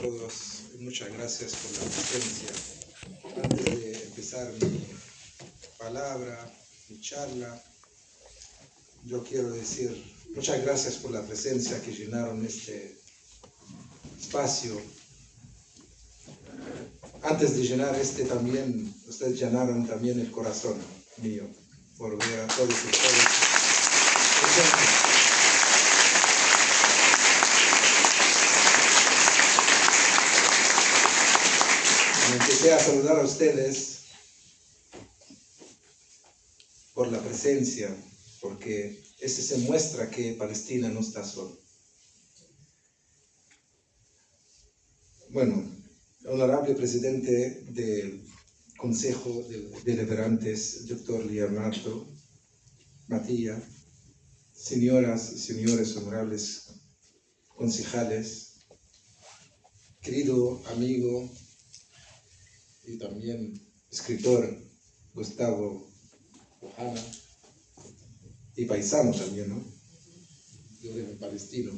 todos y muchas gracias por la presencia. Antes de empezar mi palabra, mi charla, yo quiero decir muchas gracias por la presencia que llenaron este espacio. Antes de llenar también, ustedes llenaron también el corazón mío por ver a todos ustedes presentes. Empecé a saludar a ustedes por la presencia, porque ese se muestra que Palestina no está sola. Bueno, honorable presidente del Consejo de Deliberantes, doctor Leonardo Matilla, señoras y señores honorables concejales, querido amigo y también escritor Gustavo Ojana, y paisano también, ¿no? De origen palestino.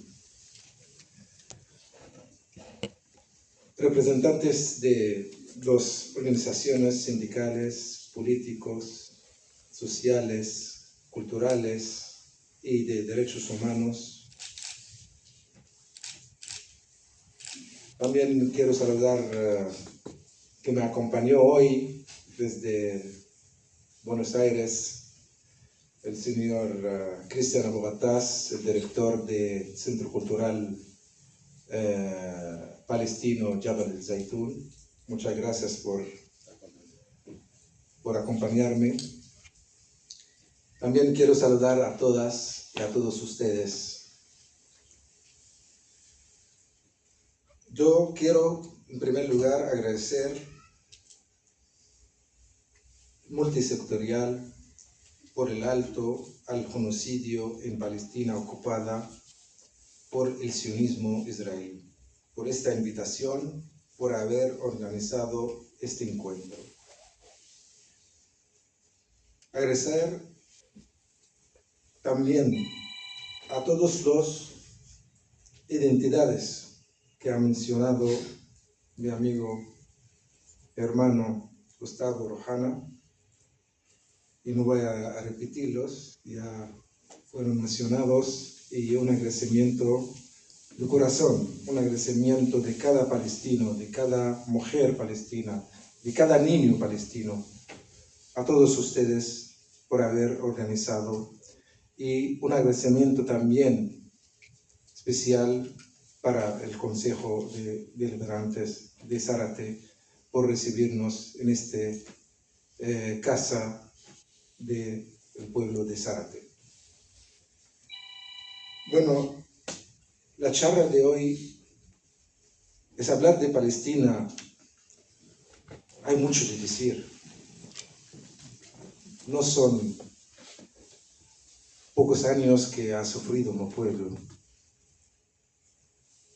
Representantes de las organizaciones sindicales, políticos, sociales, culturales y de derechos humanos. También quiero saludar que me acompañó hoy desde Buenos Aires el señor Cristian Abogatás, el director del Centro Cultural palestino Jabal el Zaytún. Muchas gracias por acompañarme. También quiero saludar a todas y a todos ustedes. Yo quiero, en primer lugar, agradecer multisectorial por el alto al genocidio en Palestina ocupada por el sionismo israelí, por esta invitación, por haber organizado este encuentro. Agradecer también a todas las identidades que ha mencionado mi amigo, hermano Gustavo Ojana, y no voy a repetirlos, ya fueron mencionados, y un agradecimiento de corazón, un agradecimiento de cada palestino, de cada mujer palestina, de cada niño palestino, a todos ustedes por haber organizado, y un agradecimiento también especial para el Consejo de Deliberantes de Zárate por recibirnos en esta casa del pueblo de Zárate. Bueno, la charla de hoy es hablar de Palestina. Hay mucho que decir. No son pocos años que ha sufrido un pueblo.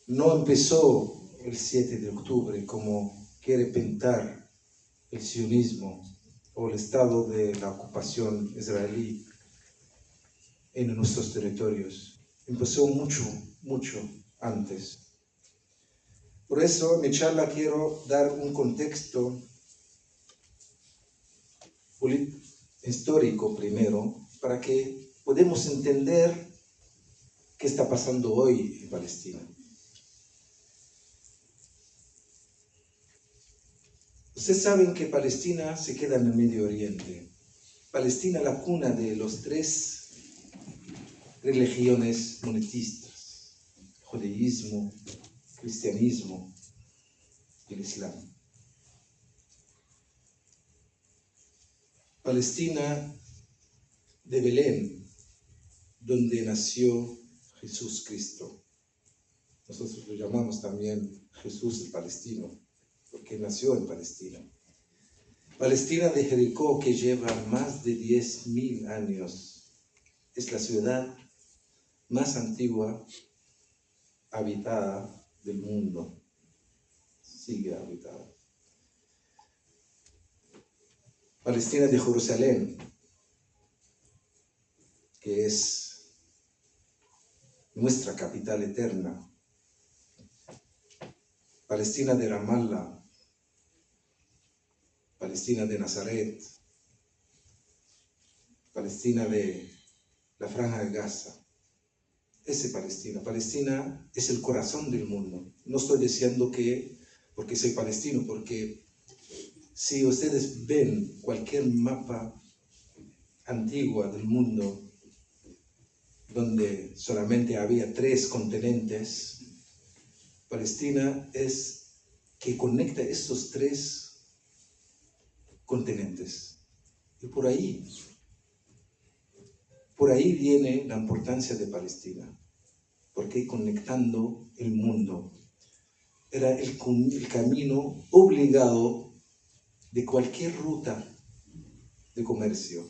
No empezó el 7 de octubre como quiere pintar el sionismo o el estado de la ocupación israelí en nuestros territorios. Empezó mucho antes. Por eso en mi charla quiero dar un contexto histórico primero, para que podamos entender qué está pasando hoy en Palestina. Ustedes saben que Palestina se queda en el Medio Oriente. Palestina es la cuna de las tres religiones monoteístas: judaísmo, cristianismo y el islam. Palestina de Belén, donde nació Jesús Cristo. Nosotros lo llamamos también Jesús el Palestino, porque nació en Palestina. Palestina de Jericó, que lleva más de 10.000 años, es la ciudad más antigua habitada del mundo. Sigue habitada. Palestina de Jerusalén, que es nuestra capital eterna. Palestina de Ramallah, Palestina de Nazaret, Palestina de la Franja de Gaza. Ese Palestina es el corazón del mundo. No estoy diciendo que porque soy palestino, porque si ustedes ven cualquier mapa antiguo del mundo donde solamente había 3 continentes, Palestina es que conecta estos 3 continentes. Y por ahí viene la importancia de Palestina, porque conectando el mundo era el camino obligado de cualquier ruta de comercio.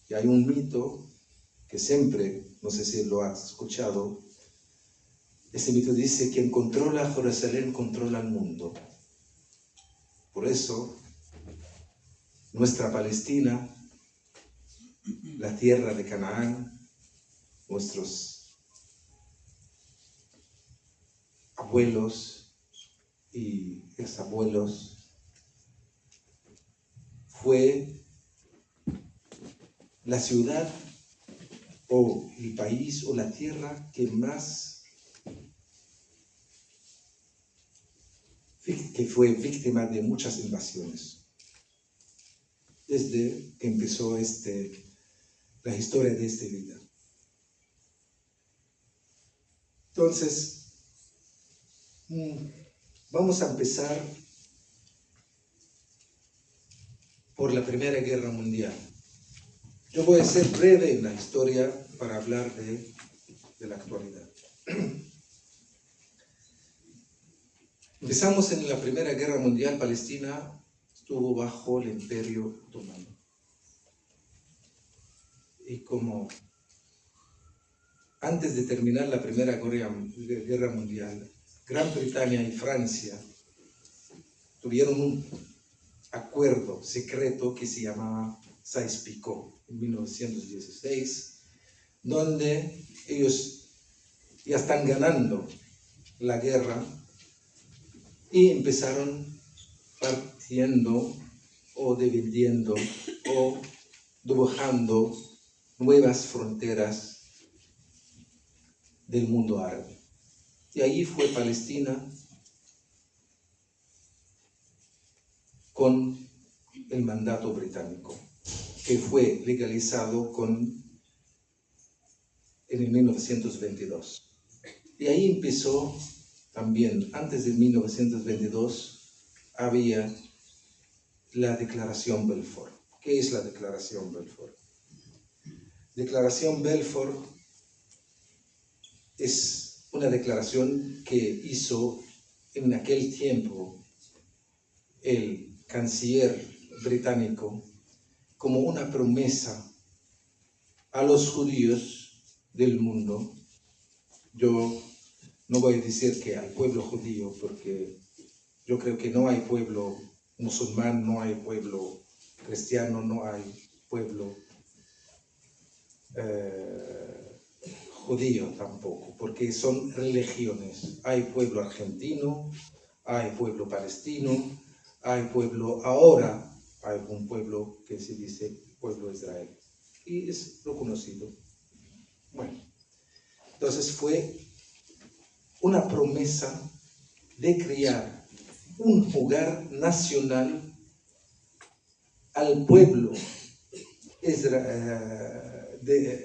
Y hay un mito que siempre, no sé si lo has escuchado, ese mito dice: quien controla Jerusalén controla el mundo. Por eso, nuestra Palestina, la tierra de Canaán, nuestros abuelos y exabuelos, fue la ciudad o el país o la tierra que fue víctima de muchas invasiones. Desde que empezó la historia de esta vida. Entonces, vamos a empezar por la Primera Guerra Mundial. Yo voy a ser breve en la historia para hablar de la actualidad. Empezamos en la Primera Guerra Mundial. Palestina estuvo bajo el Imperio Otomano. Y como antes de terminar la Primera Guerra Mundial, Gran Bretaña y Francia tuvieron un acuerdo secreto que se llamaba Sykes-Picot en 1916, donde ellos ya están ganando la guerra y empezaron partiendo o dividiendo o dibujando nuevas fronteras del mundo árabe. Y ahí fue Palestina con el mandato británico, que fue legalizado en el 1922. Y ahí empezó también, antes de 1922, había la Declaración Balfour. ¿Qué es la Declaración Balfour? Declaración Balfour es una declaración que hizo en aquel tiempo el canciller británico como una promesa a los judíos del mundo. Yo no voy a decir que al pueblo judío, porque yo creo que no hay pueblo musulmán, no hay pueblo cristiano, no hay pueblo judío tampoco, porque son religiones. Hay pueblo argentino, hay pueblo palestino, hay pueblo ahora, hay un pueblo que se dice pueblo de Israel, y es reconocido. Bueno, entonces fue una promesa de crear un hogar nacional al pueblo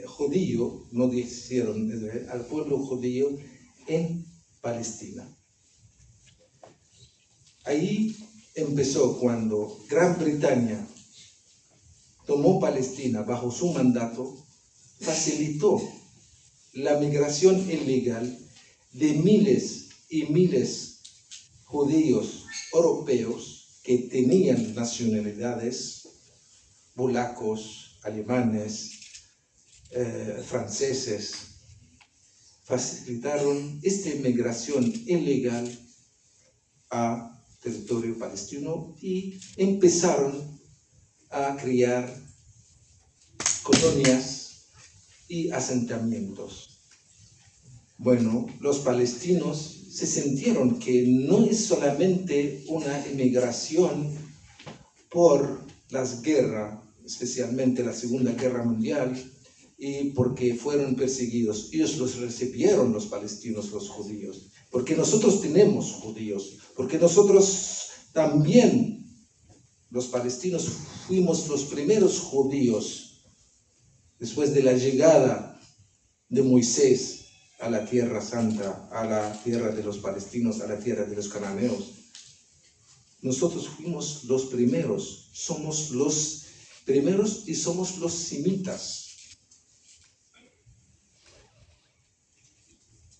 judío, no dijeron Israel, al pueblo judío en Palestina. Ahí empezó cuando Gran Bretaña tomó Palestina bajo su mandato, facilitó la migración ilegal de miles y miles judíos europeos que tenían nacionalidades polacos, alemanes, franceses. Facilitaron esta inmigración ilegal a territorio palestino y empezaron a crear colonias y asentamientos. Bueno, los palestinos se sintieron que no es solamente una emigración por las guerras, especialmente la Segunda Guerra Mundial, y porque fueron perseguidos. Ellos los recibieron, los palestinos, los judíos, porque nosotros tenemos judíos, porque nosotros también, los palestinos, fuimos los primeros judíos después de la llegada de Moisés a la Tierra Santa, a la tierra de los palestinos, a la tierra de los cananeos. Nosotros fuimos los primeros, somos los primeros y somos los semitas.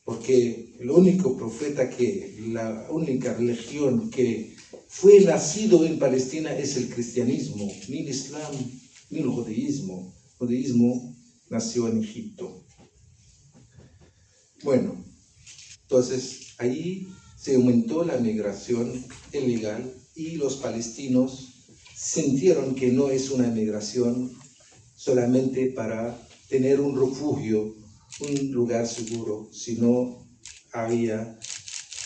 Porque el único profeta la única religión que fue nacido en Palestina es el cristianismo, ni el islam, ni el judaísmo. El judaísmo nació en Egipto. Bueno, entonces ahí se aumentó la migración ilegal y los palestinos sintieron que no es una migración solamente para tener un refugio, un lugar seguro, sino había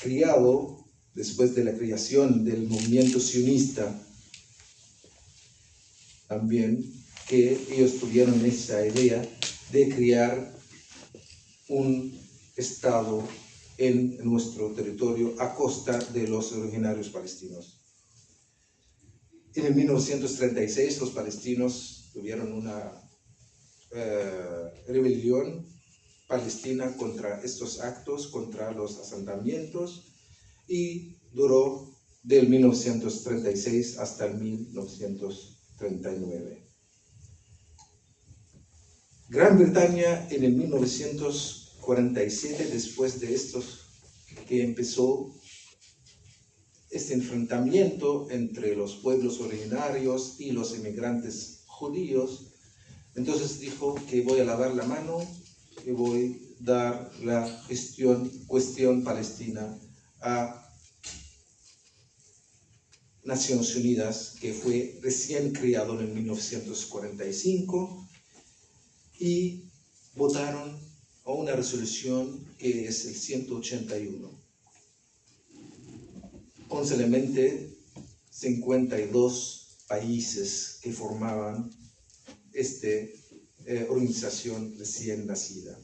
criado, después de la creación del movimiento sionista, también que ellos tuvieron esa idea de crear un Estado en nuestro territorio a costa de los originarios palestinos. En el 1936 los palestinos tuvieron una rebelión palestina contra estos actos, contra los asentamientos, y duró del 1936 hasta el 1939. Gran Bretaña en el 1947, después de estos que empezó este enfrentamiento entre los pueblos originarios y los inmigrantes judíos, entonces dijo que voy a lavar la mano y voy a dar la cuestión palestina a Naciones Unidas, que fue recién creado en 1945, y votaron a una resolución que es el 181, con solamente 52 países que formaban esta organización recién nacida.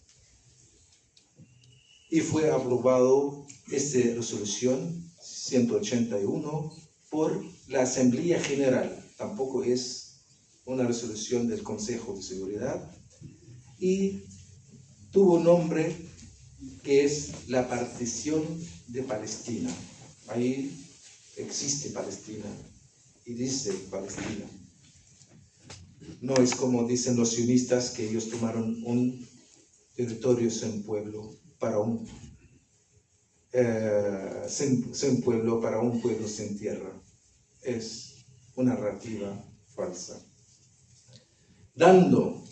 Y fue aprobado esta resolución 181 por la Asamblea General, tampoco es una resolución del Consejo de Seguridad, y tuvo un nombre que es la partición de Palestina. Ahí existe Palestina y dice Palestina. No es como dicen los sionistas, que ellos tomaron un territorio sin pueblo para un pueblo para un pueblo sin tierra. Es una narrativa falsa. Dando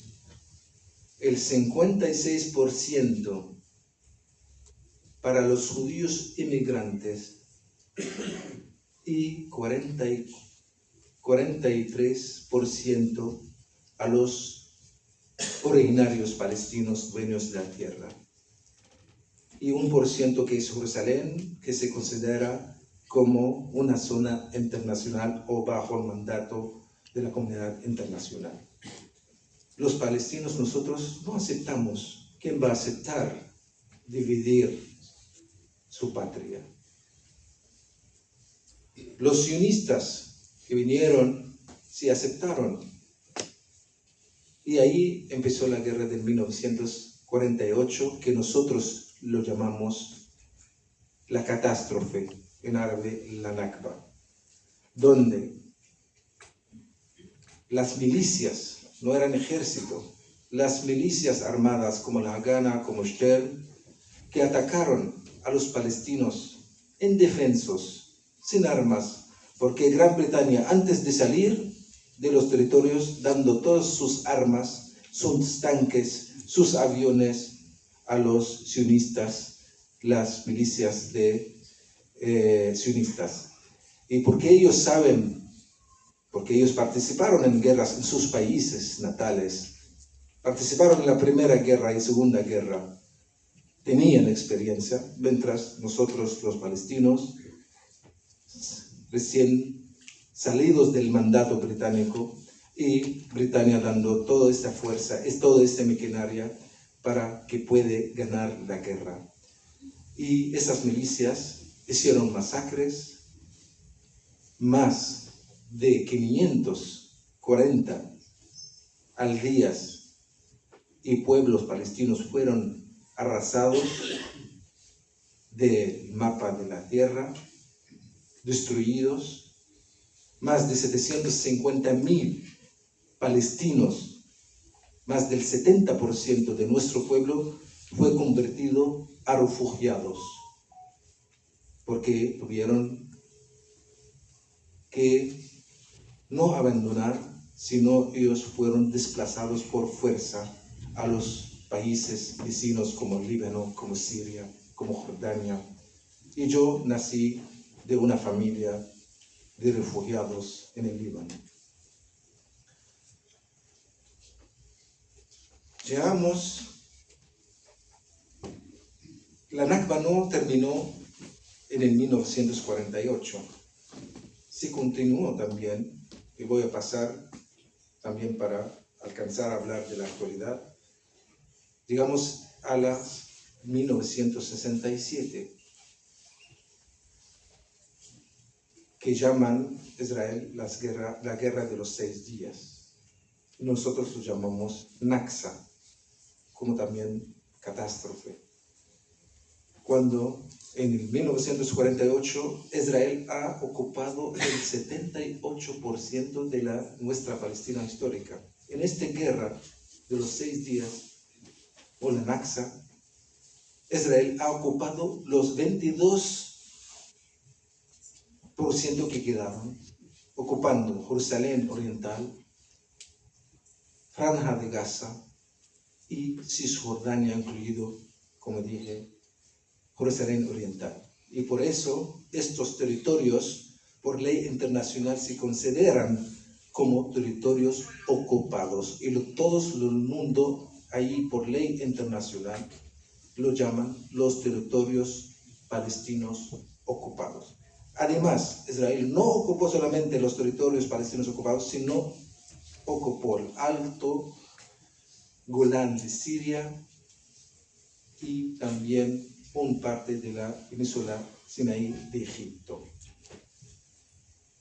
el 56% para los judíos inmigrantes y 43% a los originarios palestinos dueños de la tierra, y 1% que es Jerusalén, que se considera como una zona internacional o bajo el mandato de la comunidad internacional. Los palestinos, nosotros no aceptamos. ¿Quién va a aceptar dividir su patria? Los sionistas que vinieron sí aceptaron. Y ahí empezó la guerra del 1948, que nosotros lo llamamos la catástrofe, en árabe la Nakba, donde las milicias, no eran ejército, las milicias armadas como la Haganah, como Stern, que atacaron a los palestinos indefensos, sin armas, porque Gran Bretaña, antes de salir de los territorios, dando todas sus armas, sus tanques, sus aviones a los sionistas, las milicias sionistas. Y porque ellos saben, porque ellos participaron en guerras en sus países natales, participaron en la Primera Guerra y Segunda Guerra, tenían experiencia, mientras nosotros los palestinos, recién salidos del mandato británico, y Britania dando toda esta fuerza, toda esta maquinaria para que pueda ganar la guerra. Y esas milicias hicieron masacres, más de 540 aldeas y pueblos palestinos fueron arrasados del mapa de la tierra, destruidos. Más de 750.000 palestinos, más del 70% de nuestro pueblo fue convertido a refugiados, porque tuvieron que no abandonar, sino ellos fueron desplazados por fuerza a los países vecinos como Líbano, como Siria, como Jordania. Y yo nací de una familia de refugiados en el Líbano. Llegamos, la Nakba no terminó en el 1948, sí continuó también, y voy a pasar también para alcanzar a hablar de la actualidad, digamos a la 1967, que llaman Israel la guerra de los 6 días. Nosotros lo llamamos Naksa, como también catástrofe. Cuando en el 1948 Israel ha ocupado el 78% de nuestra Palestina histórica. En esta guerra de los 6 días, o la Naksa, Israel ha ocupado los 22% que quedaron, ocupando Jerusalén Oriental, Franja de Gaza y Cisjordania incluido, como dije, Jerusalén Oriental. Y por eso estos territorios, por ley internacional, se consideran como territorios ocupados. Y todo el mundo, ahí por ley internacional, lo llaman los territorios palestinos ocupados. Además, Israel no ocupó solamente los territorios palestinos ocupados, sino ocupó el Alto Golán de Siria y también una parte de la península Sinaí de Egipto.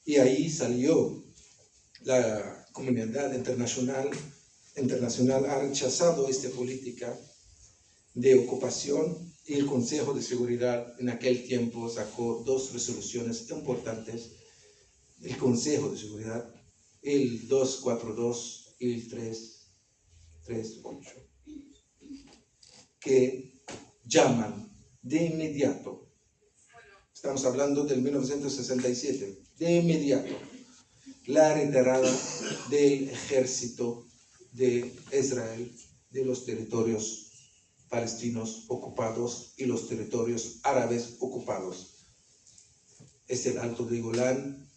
Y ahí salió la comunidad internacional ha rechazado esta política de ocupación, y el Consejo de Seguridad en aquel tiempo sacó 2 resoluciones importantes. El Consejo de Seguridad, el 242 y el 338, que llaman de inmediato, estamos hablando del 1967, de inmediato, la retirada del ejército de Israel de los territorios palestinos ocupados y los territorios árabes ocupados. Es el Alto de Golán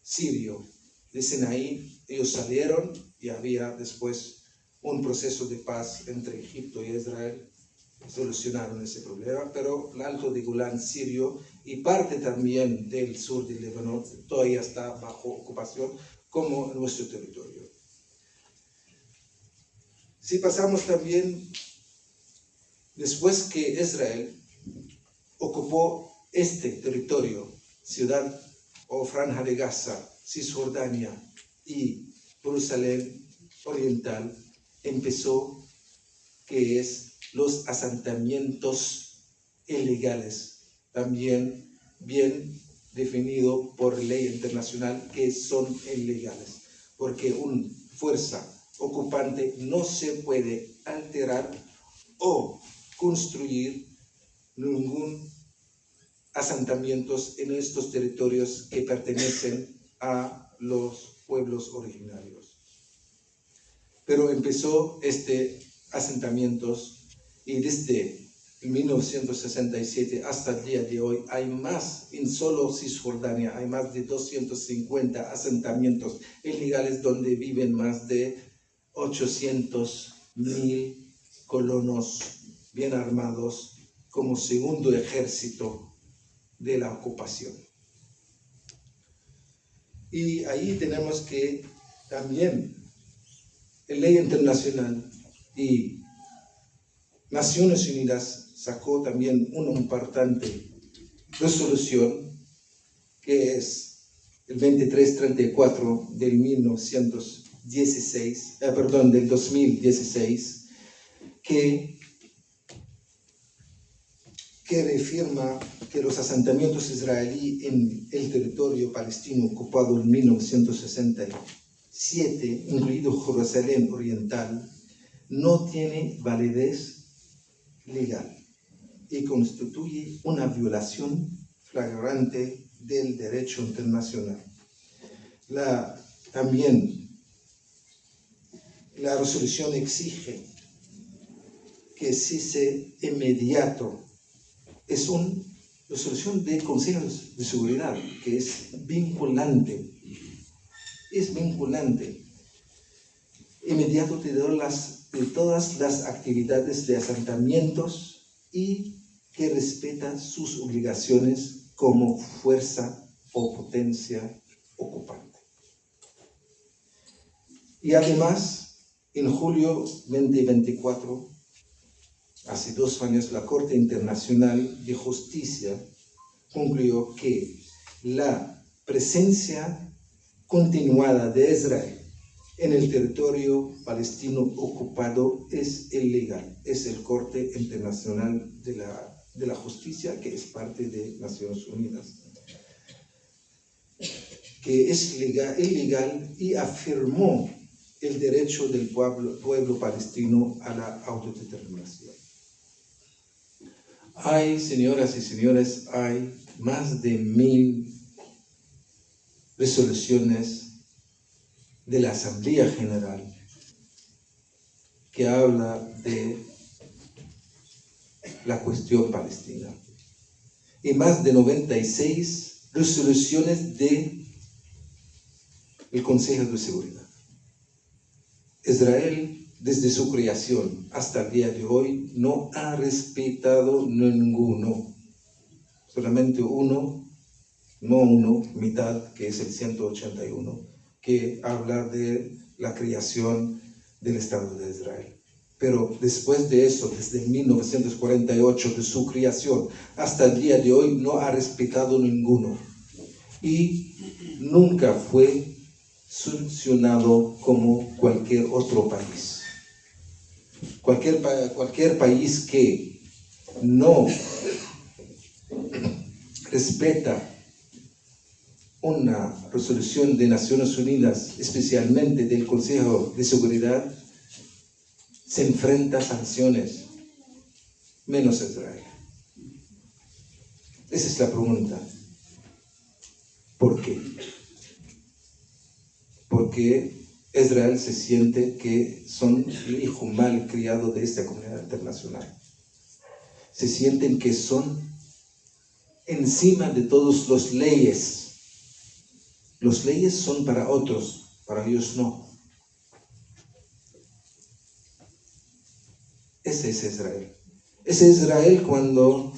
sirio de Sinaí. Ellos salieron y había después un proceso de paz entre Egipto y Israel. Solucionaron ese problema, pero el Alto de Golán sirio y parte también del sur del Líbano todavía está bajo ocupación como nuestro territorio. Si pasamos también, después que Israel ocupó este territorio, ciudad o Franja de Gaza, Cisjordania y Jerusalén Oriental, empezó que es los asentamientos ilegales, también bien definido por ley internacional que son ilegales, porque una fuerza ocupante no se puede alterar o construir ningún asentamientos en estos territorios que pertenecen a los pueblos originarios. Pero empezó asentamientos, y desde 1967 hasta el día de hoy hay más, en solo Cisjordania hay más de 250 asentamientos ilegales donde viven más de 800.000 colonos bien armados como segundo ejército de la ocupación. Y ahí tenemos que también la ley internacional y Naciones Unidas sacó también una importante resolución que es el 2334 del 2016, que reafirma que los asentamientos israelíes en el territorio palestino ocupado en 1967, incluido Jerusalén Oriental, no tiene validez legal y constituye una violación flagrante del derecho internacional. También la resolución exige que cese inmediato. Es una resolución del Consejo de Seguridad que es vinculante. Es vinculante. Inmediato de todas las actividades de asentamientos y que respeta sus obligaciones como fuerza o potencia ocupante. Y además, en julio 2024, hace 2 años, la Corte Internacional de Justicia concluyó que la presencia continuada de Israel en el territorio palestino ocupado es ilegal. Es el Corte Internacional de la Justicia, que es parte de Naciones Unidas, que es ilegal y afirmó el derecho del pueblo palestino a la autodeterminación. Señoras y señores, hay más de 1000 resoluciones de la Asamblea General que habla de la cuestión palestina y más de 96 resoluciones del Consejo de Seguridad. Israel, desde su creación hasta el día de hoy, no ha respetado ninguno, solamente mitad, que es el 181, que habla de la creación del Estado de Israel. Pero después de eso, desde 1948, de su creación hasta el día de hoy, no ha respetado ninguno. Y nunca fue sancionado como cualquier otro país. Cualquier país que no respeta una resolución de Naciones Unidas, especialmente del Consejo de Seguridad, se enfrenta a sanciones, menos Israel. Esa es la pregunta. ¿Por qué? Porque Israel se siente que son el hijo mal criado de esta comunidad internacional. Se sienten que son encima de todas las leyes. Las leyes son para otros, para ellos no. Ese es Israel. Ese es Israel cuando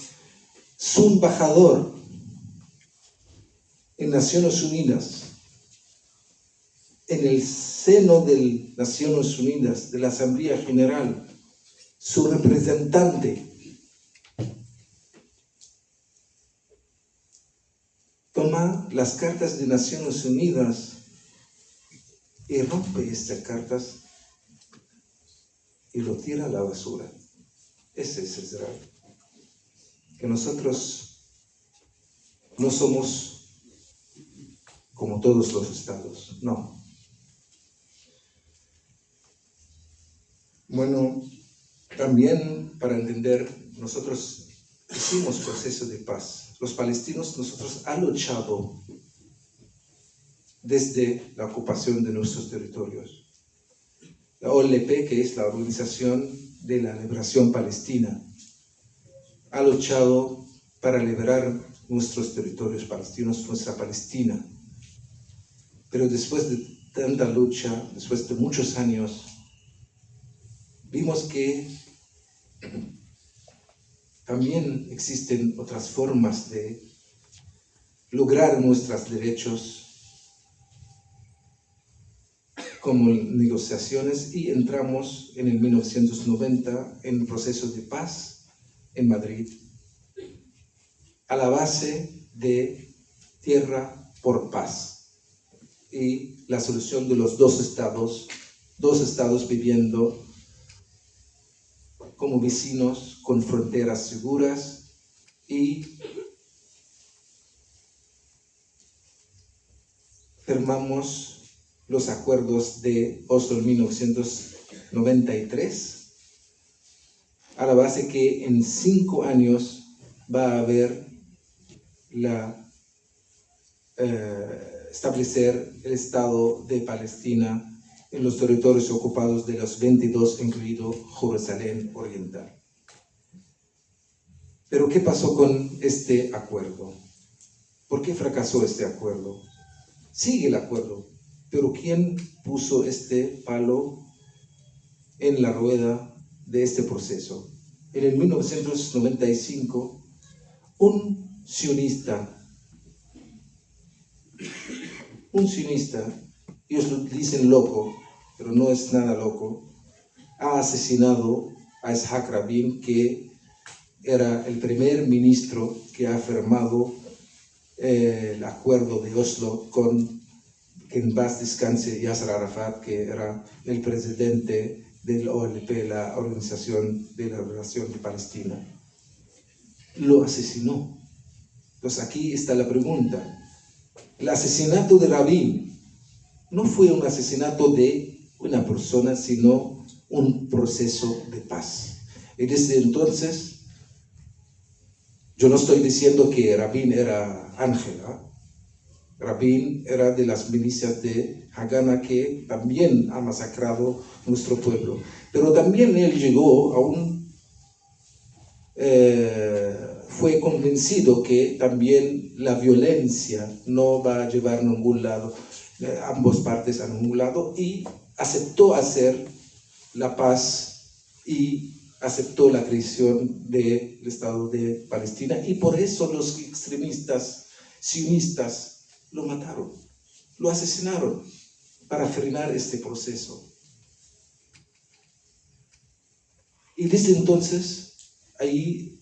su embajador en Naciones Unidas, en el seno de Naciones Unidas, de la Asamblea General, su representante toma las cartas de Naciones Unidas y rompe estas cartas y lo tira a la basura. Ese es Israel. Que nosotros no somos como todos los estados, no. Bueno, también para entender, nosotros hicimos proceso de paz. Los palestinos, nosotros han luchado desde la ocupación de nuestros territorios. La OLP, que es la Organización de la Liberación Palestina, ha luchado para liberar nuestros territorios palestinos, nuestra Palestina. Pero después de tanta lucha, después de muchos años, vimos que también existen otras formas de lograr nuestros derechos, como negociaciones, y entramos en el 1990 en un proceso de paz en Madrid, a la base de tierra por paz y la solución de los dos estados viviendo como vecinos con fronteras seguras y firmamos los acuerdos de Oslo en 1993, a la base que en 5 años va a haber establecer el Estado de Palestina en los territorios ocupados de los 22, incluido Jerusalén Oriental. Pero ¿qué pasó con este acuerdo? ¿Por qué fracasó este acuerdo? Sigue el acuerdo, pero ¿quién puso este palo en la rueda de este proceso? En el 1995, un sionista, ellos lo dicen loco, pero no es nada loco, ha asesinado a Yitzhak Rabin, que era el primer ministro que ha firmado el acuerdo de Oslo con, que en paz descanse, Yasser Arafat, que era el presidente del OLP, la Organización de la Liberación de Palestina. Lo asesinó. Entonces aquí está la pregunta. El asesinato de Rabin no fue un asesinato de una persona, sino un proceso de paz. Y desde entonces, yo no estoy diciendo que Rabin era ángel, ¿eh? Rabin era de las milicias de Haganah, que también ha masacrado nuestro pueblo. Pero también él llegó a fue convencido que también la violencia no va a llevar a ningún lado, ambas partes a ningún lado, y aceptó hacer la paz y aceptó la creación del Estado de Palestina, y por eso los extremistas sionistas lo mataron, lo asesinaron para frenar este proceso. Y desde entonces, ahí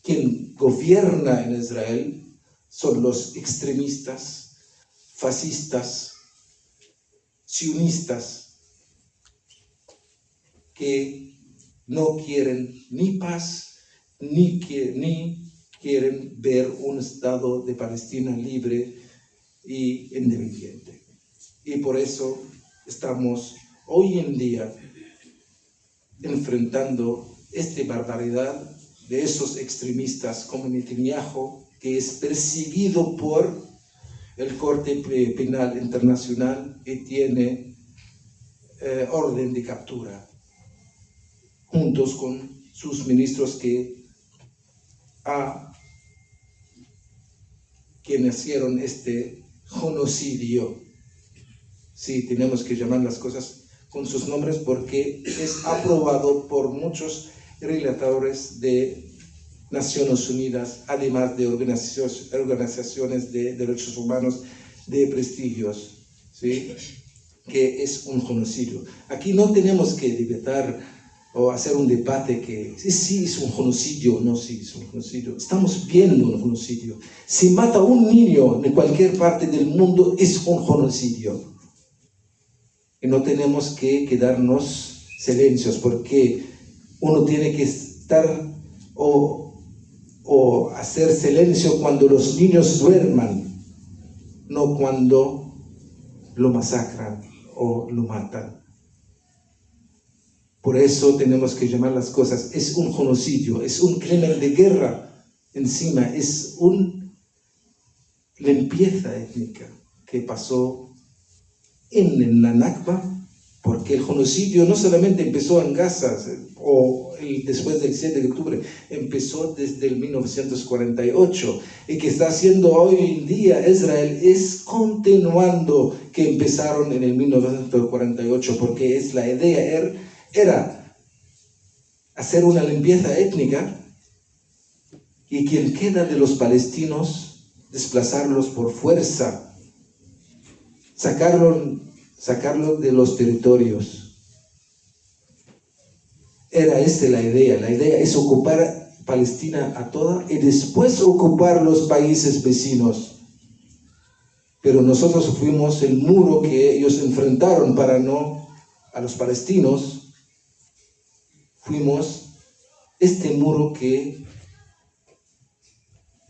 quien gobierna en Israel son los extremistas, fascistas, sionistas, que no quieren ni paz, ni quieren ver un Estado de Palestina libre y independiente. Y por eso estamos hoy en día enfrentando esta barbaridad de esos extremistas como Netanyahu, que es perseguido por el Corte Penal Internacional y tiene orden de captura, juntos con sus ministros quienes hicieron este genocidio. Sí, tenemos que llamar las cosas con sus nombres, porque es aprobado por muchos relatadores de Naciones Unidas, además de organizaciones de derechos humanos de prestigios, ¿sí? Que es un genocidio. Aquí no tenemos que debatir o hacer un debate que sí es un genocidio o no, sí es un genocidio. Estamos viendo un genocidio. Si mata a un niño de cualquier parte del mundo, es un genocidio. Y no tenemos que quedarnos silencios, porque uno tiene que estar o hacer silencio cuando los niños duerman, no cuando lo masacran o lo matan. Por eso tenemos que llamar las cosas. Es un genocidio, es un crimen de guerra encima, es una limpieza étnica que pasó en la Nakba, porque el genocidio no solamente empezó en Gaza después del 7 de octubre, empezó desde el 1948, y que está haciendo hoy en día Israel es continuando que empezaron en el 1948, porque la idea era hacer una limpieza étnica y quien queda de los palestinos, desplazarlos por fuerza, sacarlos de los territorios. Era esta la idea. La idea es ocupar Palestina a toda y después ocupar los países vecinos. Pero nosotros fuimos el muro que ellos enfrentaron para no a los palestinos. Fuimos este muro que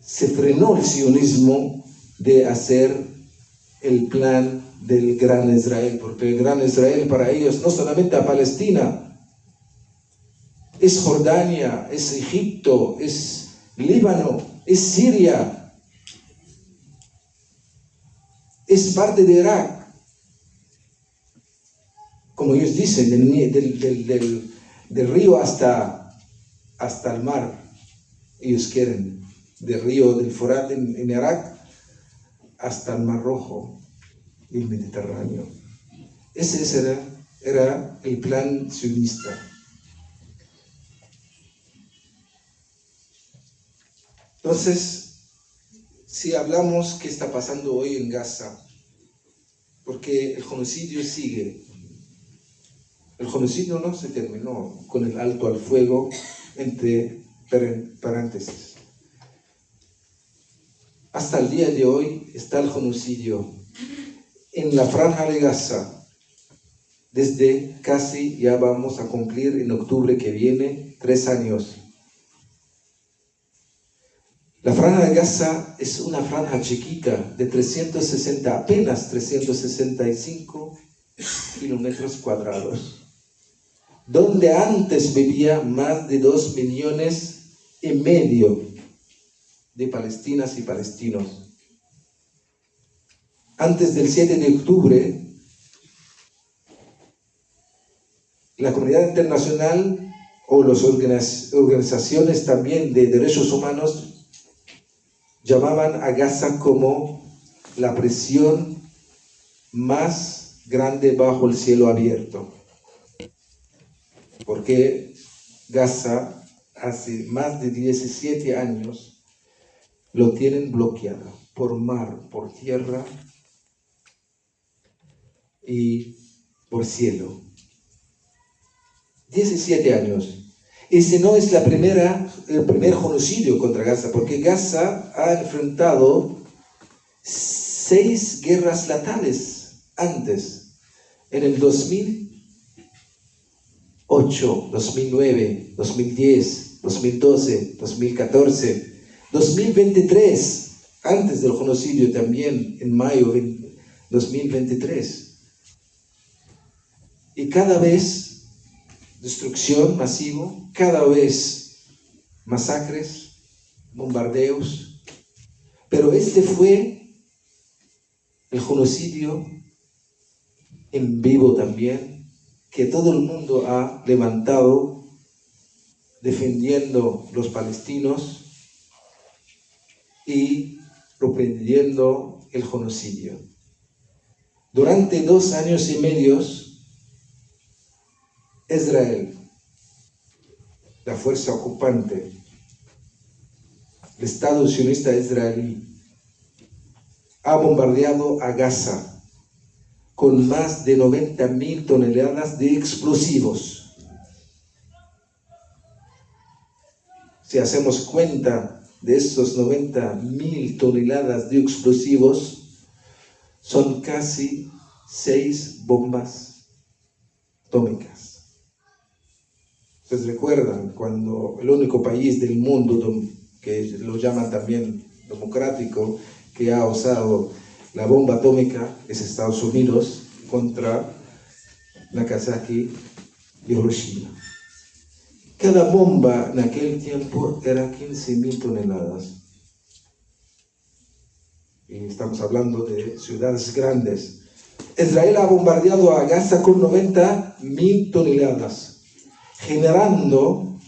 se frenó el sionismo de hacer el plan del Gran Israel, porque el Gran Israel para ellos no solamente a Palestina, es Jordania, es Egipto, es Líbano, es Siria, es parte de Irak. Como ellos dicen, del río hasta el mar, ellos quieren, del río del Forat en Irak hasta el Mar Rojo y el Mediterráneo. Ese era el plan sionista. Entonces, si hablamos qué está pasando hoy en Gaza, porque el genocidio sigue. El genocidio no se terminó con el alto al fuego, entre paréntesis. Hasta el día de hoy está el genocidio en la franja de Gaza. Desde casi, ya vamos a cumplir en octubre que viene, 3 años. La franja de Gaza es una franja chiquita de apenas 365 kilómetros cuadrados, donde antes vivía más de 2,5 millones de palestinas y palestinos. Antes del 7 de octubre, la comunidad internacional o las organizaciones también de derechos humanos llamaban a Gaza como la prisión más grande bajo el cielo abierto, porque Gaza hace más de 17 años lo tienen bloqueado por mar, por tierra y por cielo. 17 años. Ese no es el primer genocidio contra Gaza, porque Gaza ha enfrentado 6 guerras letales antes, en el 2008, 2009, 2010, 2012, 2014, 2023, antes del genocidio también, en mayo de 2023. Y cada vez destrucción masiva, cada vez masacres, bombardeos, pero este fue el genocidio en vivo también, que todo el mundo ha levantado defendiendo los palestinos y reprendiendo el genocidio. Durante 2 años y medio, Israel, la fuerza ocupante, el Estado sionista israelí, ha bombardeado a Gaza con más de 90.000 toneladas de explosivos. Si hacemos cuenta de esos 90.000 toneladas de explosivos, son casi 6 bombas atómicas. ¿Ustedes recuerdan cuando el único país del mundo que lo llaman también democrático que ha usado la bomba atómica es Estados Unidos contra Nagasaki y Hiroshima? Cada bomba en aquel tiempo era 15.000 toneladas. Y estamos hablando de ciudades grandes. Israel ha bombardeado a Gaza con 90.000 toneladas. Generando,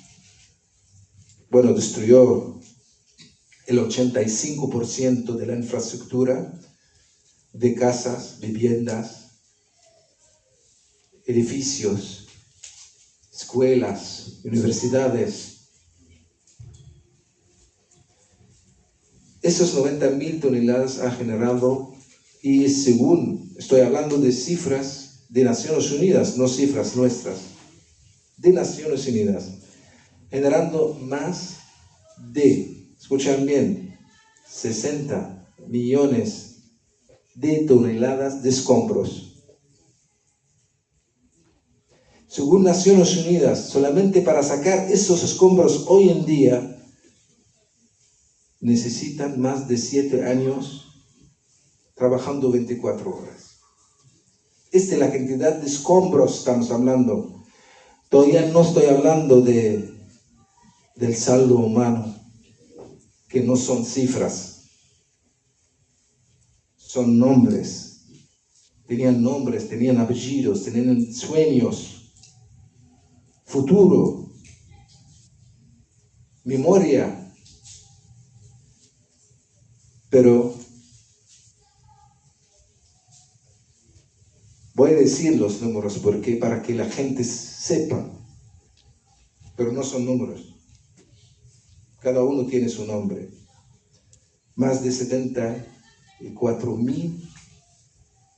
destruyó el 85% de la infraestructura de casas, viviendas, edificios, escuelas, universidades. Esos 90.000 toneladas ha generado, y según, estoy hablando de cifras de Naciones Unidas, no cifras nuestras, de Naciones Unidas, generando más de, escuchan bien, 60 millones de toneladas de escombros. Según Naciones Unidas, solamente para sacar esos escombros hoy en día necesitan más de 7 años trabajando 24 horas. Esta es la cantidad de escombros estamos hablando. Todavía no estoy hablando del saldo humano, que no son cifras, son nombres. Tenían apellidos, tenían sueños, futuro, memoria. Pero voy a decir los números porque para que la gente sepa, pero no son números. Cada uno tiene su nombre. Más de 74.000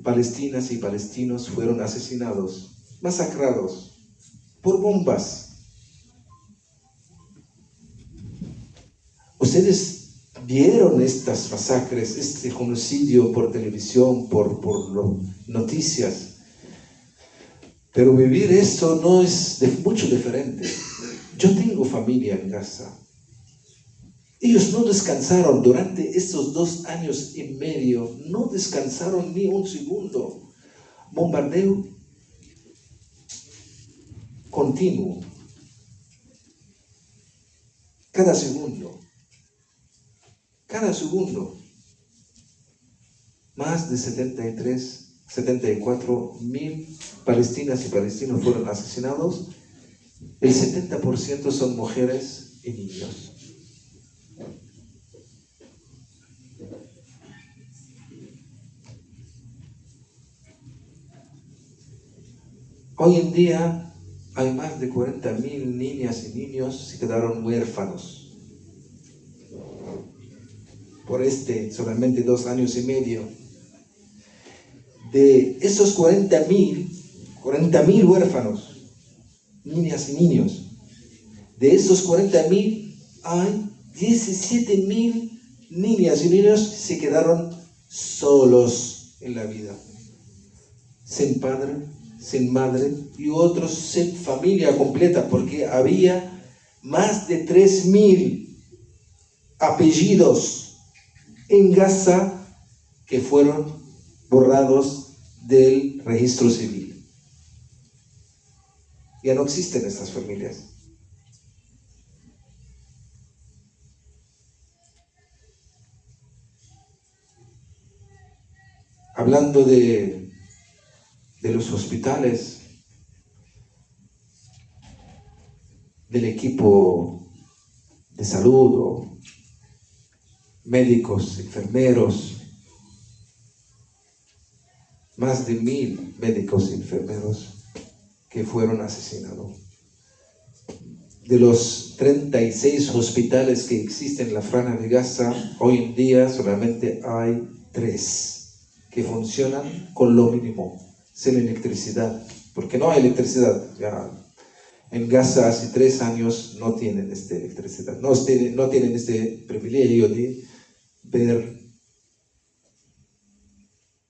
palestinas y palestinos fueron asesinados, masacrados por bombas. Ustedes vieron estas masacres, este genocidio por televisión, por noticias, pero vivir esto no es mucho diferente. Yo tengo familia en Gaza. Ellos no descansaron durante estos 2 años y medio, no descansaron ni un segundo. Bombardeo continuo. Cada segundo. Más de 74.000 palestinas y palestinos fueron asesinados. El 70% son mujeres y niños. Hoy en día hay más de 40.000 niñas y niños que quedaron huérfanos por solamente 2 años y medio. De esos 40.000 huérfanos, niñas y niños, de esos 40.000 hay 17.000 niñas y niños que se quedaron solos en la vida, sin padre, sin madre, y otros sin familia completa, porque había más de 3.000 apellidos en Gaza que fueron borrados del registro civil. Ya no existen estas familias. Hablando de los hospitales, del equipo de salud, o médicos, enfermeros, más de 1.000 médicos y enfermeros que fueron asesinados. De los 36 hospitales que existen en la Franja de Gaza, hoy en día solamente hay 3 que funcionan con lo mínimo, sin electricidad, porque no hay electricidad. Ya en Gaza hace 3 años no tienen esta electricidad, no tienen este privilegio de ver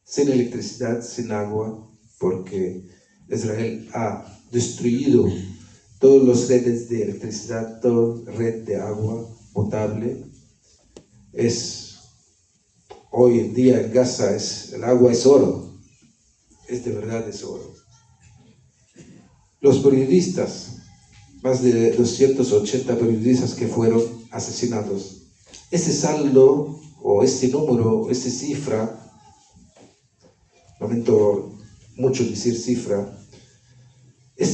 sin electricidad, sin agua, porque Israel ha destruido todas las redes de electricidad, toda red de agua potable. Hoy en día en Gaza el agua es oro, de verdad es oro. Los periodistas, más de 280 periodistas que fueron asesinados. Ese saldo, o este número, esta cifra, lamento mucho decir cifra,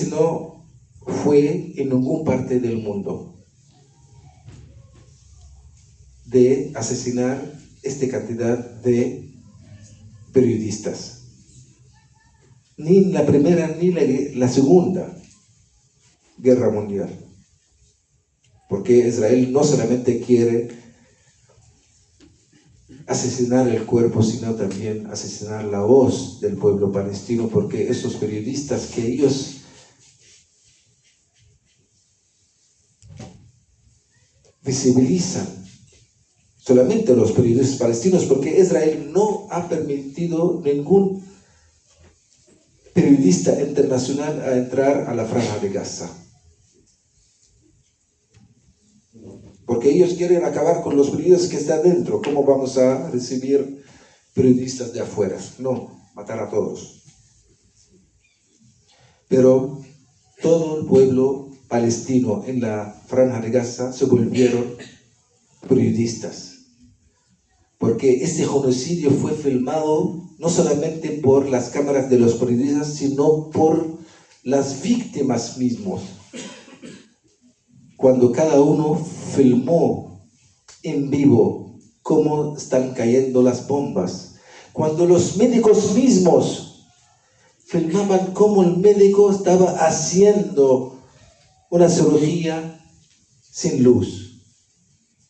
no fue en ninguna parte del mundo de asesinar esta cantidad de periodistas. Ni en la Primera ni la Segunda Guerra Mundial. Porque Israel no solamente quiere asesinar el cuerpo, sino también asesinar la voz del pueblo palestino, porque esos periodistas que ellos visibilizan, solamente los periodistas palestinos, porque Israel no ha permitido ningún periodista internacional a entrar a la Franja de Gaza. Porque ellos quieren acabar con los periodistas que están dentro. ¿Cómo vamos a recibir periodistas de afuera? No, matar a todos. Pero todo el pueblo palestino en la Franja de Gaza se volvieron periodistas. Porque este genocidio fue filmado no solamente por las cámaras de los periodistas, sino por las víctimas mismos. Cuando cada uno filmó en vivo cómo están cayendo las bombas. Cuando los médicos mismos filmaban cómo el médico estaba haciendo una cirugía sin luz,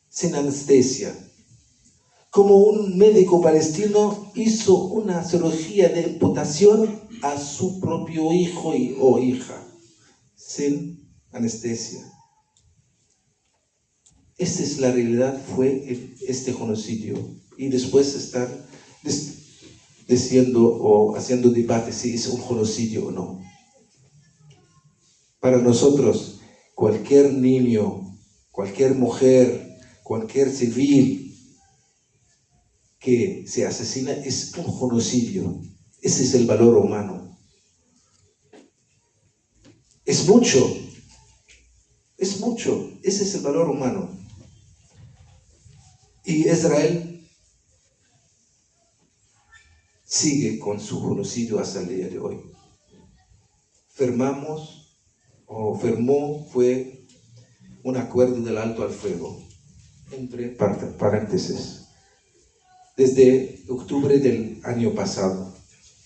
sin anestesia. Como un médico palestino hizo una cirugía de amputación a su propio hijo o hija, sin anestesia. Esta es la realidad, fue este genocidio. Y después están diciendo o haciendo debate si es un genocidio o no. Para nosotros, cualquier niño, cualquier mujer, cualquier civil que se asesina es un genocidio. Ese es el valor humano. Es mucho. Ese es el valor humano. Y Israel sigue con su genocidio hasta el día de hoy. Firmó fue un acuerdo del alto al fuego, entre paréntesis, desde octubre del año pasado.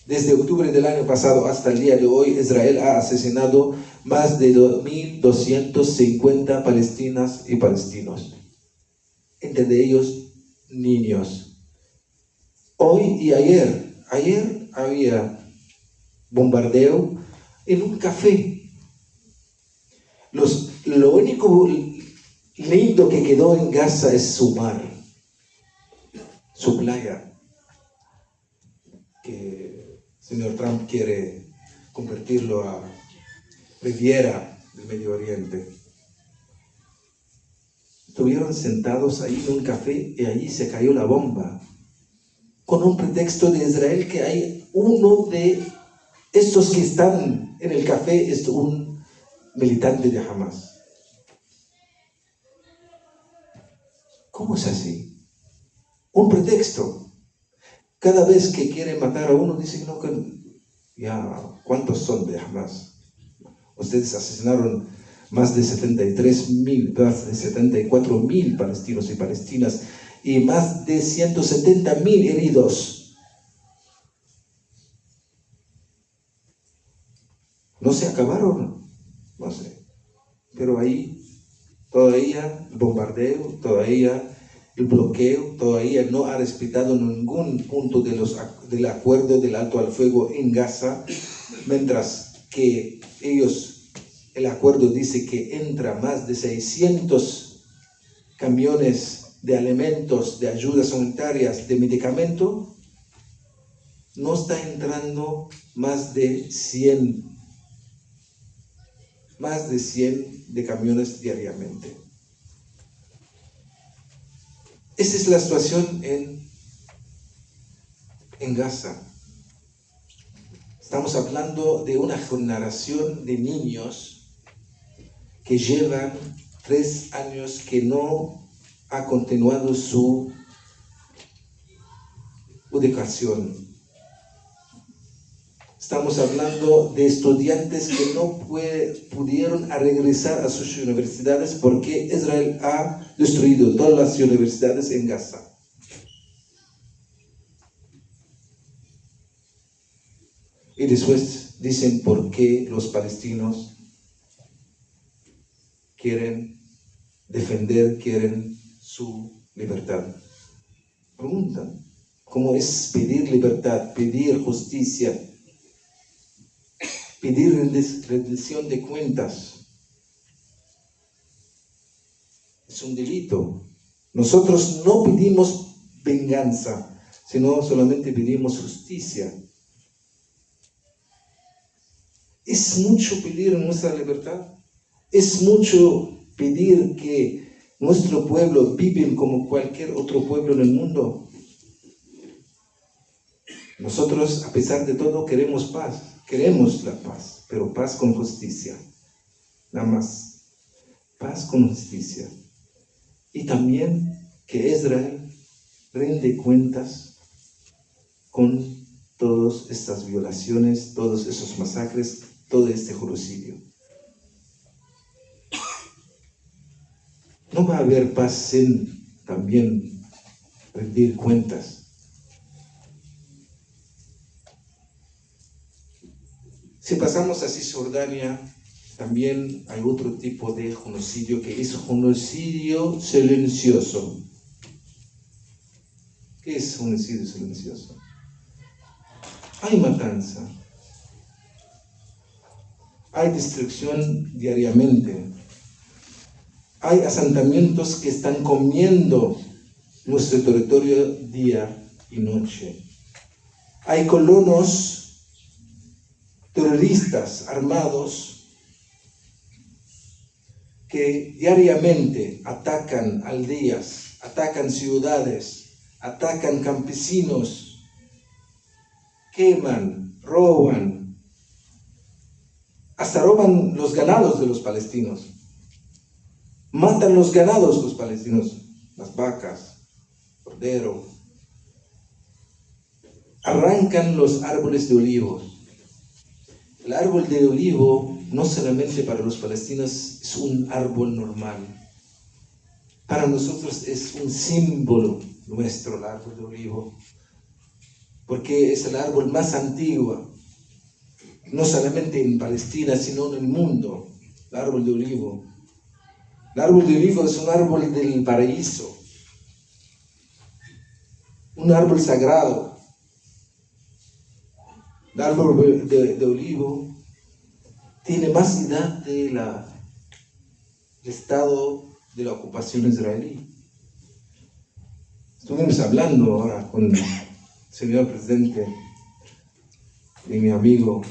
Desde octubre del año pasado hasta el día de hoy, Israel ha asesinado más de 2.250 palestinas y palestinos, entre ellos niños. Hoy y ayer había bombardeo en un café. Lo único lindo que quedó en Gaza es su mar, su playa, que el señor Trump quiere convertirlo a Riviera del Medio Oriente. Estuvieron sentados ahí en un café y allí se cayó la bomba, con un pretexto de Israel que hay uno de estos que están en el café, es un militante de Hamas. ¿Cómo es así? Un pretexto. Cada vez que quieren matar a uno, dicen, no, ya, ¿cuántos son de Hamas? Ustedes asesinaron más de 74.000 palestinos y palestinas y más de 170.000 heridos. ¿No se acabaron? No sé. Pero ahí todavía el bombardeo, todavía el bloqueo, todavía no ha respetado ningún punto del acuerdo del alto al fuego en Gaza, mientras que el acuerdo dice que entra más de 600 camiones de alimentos, de ayudas humanitarias, de medicamento, no está entrando más de 100 de camiones diariamente. Esa es la situación en Gaza. Estamos hablando de una generación de niños que llevan 3 años que no ha continuado su educación. Estamos hablando de estudiantes que no pudieron regresar a sus universidades porque Israel ha destruido todas las universidades en Gaza. Y después dicen por qué los palestinos quieren defender, quieren su libertad. Preguntan, ¿cómo es pedir libertad, pedir justicia, pedir rendición de cuentas? Es un delito. Nosotros no pedimos venganza, sino solamente pedimos justicia. ¿Es mucho pedir nuestra libertad? ¿Es mucho pedir que nuestro pueblo vive como cualquier otro pueblo en el mundo? Nosotros, a pesar de todo, queremos paz. Queremos la paz, pero paz con justicia. Nada más. Paz con justicia. Y también que Israel rinde cuentas con todas estas violaciones, todos esos masacres, todo este genocidio. No va a haber paz sin también rendir cuentas. Si pasamos a Cisjordania, también hay otro tipo de genocidio que es genocidio silencioso. ¿Qué es genocidio silencioso? Hay matanza, hay destrucción diariamente, hay asentamientos que están comiendo nuestro territorio día y noche. Hay colonos terroristas armados que diariamente atacan aldeas, atacan ciudades, atacan campesinos, queman, roban, hasta roban los ganados de los palestinos, matan los ganados los palestinos, las vacas, cordero, arrancan los árboles de olivos. El árbol de olivo no solamente para los palestinos es un árbol normal, para nosotros es un símbolo nuestro el árbol de olivo, porque es el árbol más antiguo, no solamente en Palestina, sino en el mundo, el árbol de olivo. El árbol de olivo es un árbol del paraíso, un árbol sagrado. El árbol de olivo tiene más edad del estado de la ocupación israelí. Estuvimos hablando ahora con el señor presidente y mi amigo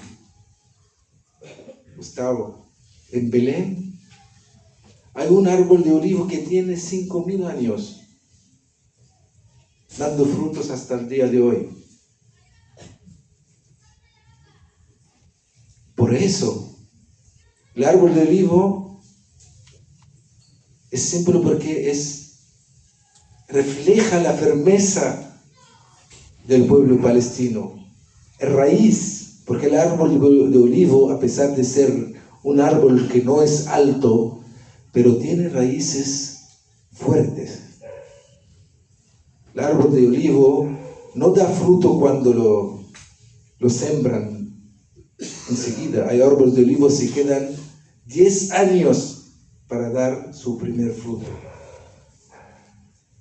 Gustavo. En Belén hay un árbol de olivo que tiene 5.000 años, dando frutos hasta el día de hoy. Por eso, el árbol de olivo es símbolo porque refleja la firmeza del pueblo palestino, es raíz, porque el árbol de olivo, a pesar de ser un árbol que no es alto, pero tiene raíces fuertes. El árbol de olivo no da fruto cuando lo sembran enseguida. Hay árboles de olivo que se quedan 10 años para dar su primer fruto.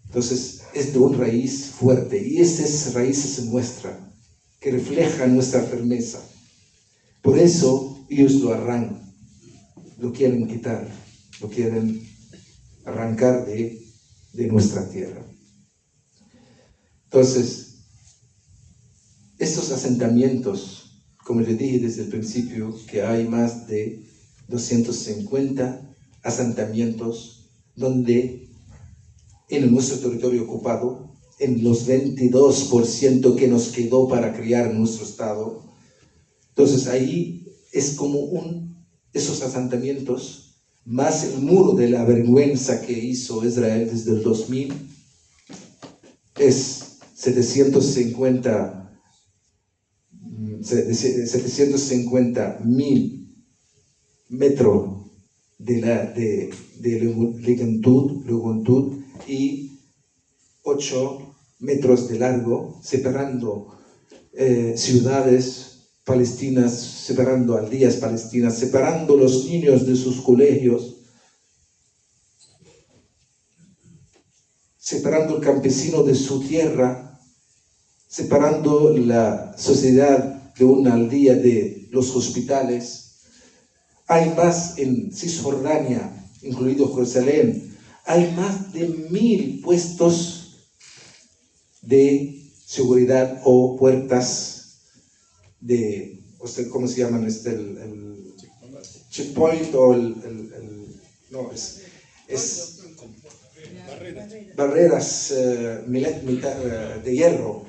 Entonces es de una raíz fuerte, y estas raíces se muestran, que reflejan nuestra firmeza. Por eso ellos lo arrancan, lo quieren quitar, lo quieren arrancar de nuestra tierra. Entonces, estos asentamientos, como les dije desde el principio, que hay más de 250 asentamientos donde en nuestro territorio ocupado, en los 22% que nos quedó para crear nuestro Estado. Entonces ahí es como esos asentamientos, más el muro de la vergüenza que hizo Israel desde el 2000, es 750.000 metros de longitud y 8 metros de largo, separando ciudades palestinas, separando aldeas palestinas, separando los niños de sus colegios, separando al campesino de su tierra, separando la sociedad de una aldea de los hospitales. Hay más en Cisjordania, incluido Jerusalén, hay más de 1000 puestos de seguridad o puertas de, ¿cómo se llaman? El checkpoint o no, es barreras de hierro.